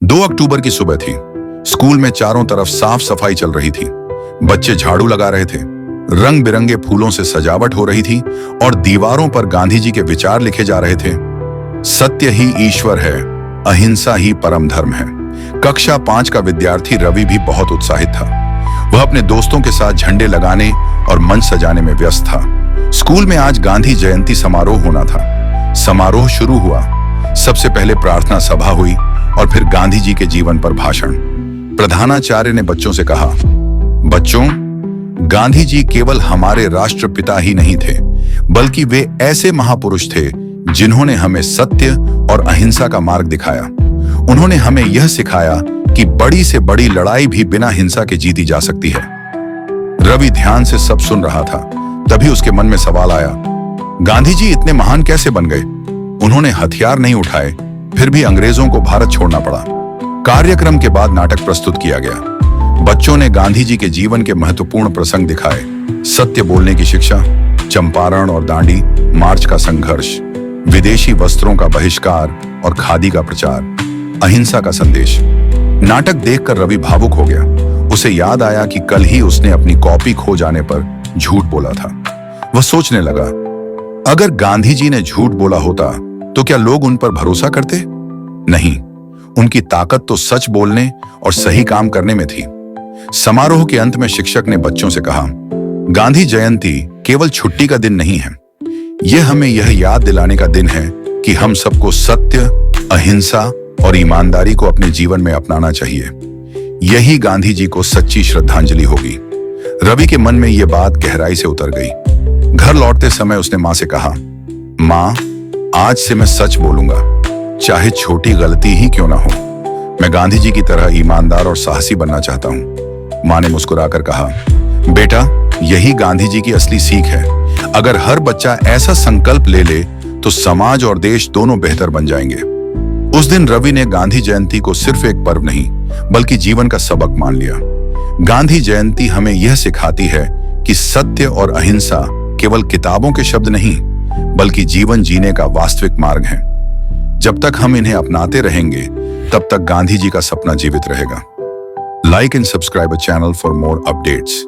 2 अक्टूबर की सुबह थी। स्कूल में चारों तरफ साफ सफाई चल रही थी। बच्चे झाड़ू लगा रहे थे, रंग बिरंगे फूलों से सजावट हो रही थी और दीवारों पर गांधी जी के विचार लिखे जा रहे थे। सत्य ही ईश्वर है, अहिंसा ही परम धर्म है। कक्षा 5 का विद्यार्थी रवि भी बहुत उत्साहित था। वह अपने दोस्तों के साथ झंडे लगाने और मंच सजाने में व्यस्त था। स्कूल में आज गांधी जयंती समारोह होना था। समारोह शुरू हुआ। सबसे पहले प्रार्थना सभा हुई और फिर गांधी जी के जीवन पर भाषण। प्रधानाचार्य ने बच्चों से कहा, बच्चों, गांधी जी केवल हमारे राष्ट्रपिता ही नहीं थे, बल्कि वे ऐसे महापुरुष थे जिन्होंने हमें सत्य और अहिंसा का मार्ग दिखाया। उन्होंने हमें यह सिखाया कि बड़ी से बड़ी लड़ाई भी बिना हिंसा के जीती जा सकती है। रवि ध्यान से सब सुन रहा था। तभी उसके मन में सवाल आया, गांधी जी इतने महान कैसे बन गए? उन्होंने हथियार नहीं उठाए, फिर भी अंग्रेजों को भारत छोड़ना पड़ा। कार्यक्रम के बाद नाटक प्रस्तुत किया गया। बच्चों ने गांधी जी के जीवन के महत्वपूर्ण प्रसंग दिखाए। सत्य बोलने की शिक्षा, चंपारण और दांडी मार्च का संघर्ष, विदेशी वस्त्रों का बहिष्कार और खादी का प्रचार, अहिंसा का संदेश। नाटक देखकर रवि भावुक हो गया। उसे याद आया कि कल ही उसने अपनी कॉपी खो जाने पर झूठ बोला था। वह सोचने लगा, अगर गांधी जी ने झूठ बोला होता तो क्या लोग उन पर भरोसा करते? नहीं, उनकी ताकत तो सच बोलने और सही काम करने में थी। समारोह के अंत में शिक्षक ने बच्चों से कहा, गांधी जयंती केवल छुट्टी का दिन नहीं है, यह हमें यह याद दिलाने का दिन है कि हम सबको सत्य, अहिंसा और ईमानदारी को अपने जीवन में अपनाना चाहिए। यही गांधी जी को सच्ची श्रद्धांजलि होगी। रवि के मन में यह बात गहराई से उतर गई। घर लौटते समय उसने मां से कहा, मां, आज से मैं सच बोलूंगा, चाहे छोटी गलती ही क्यों ना हो। मैं गांधी जी की तरह ईमानदार और साहसी बनना चाहता हूं। मां ने मुस्कुराकर कहा, बेटा, यही गांधी जी की असली सीख है। अगर हर बच्चा ऐसा संकल्प ले ले तो समाज और देश दोनों बेहतर बन जाएंगे। उस दिन रवि ने गांधी जयंती को सिर्फ एक पर्व नहीं, बल्कि जीवन का सबक मान लिया। गांधी जयंती हमें यह सिखाती है कि सत्य और अहिंसा केवल किताबों के शब्द नहीं, बल्कि जीवन जीने का वास्तविक मार्ग है। जब तक हम इन्हें अपनाते रहेंगे, तब तक गांधी जी का सपना जीवित रहेगा। Like and subscribe a channel for more updates.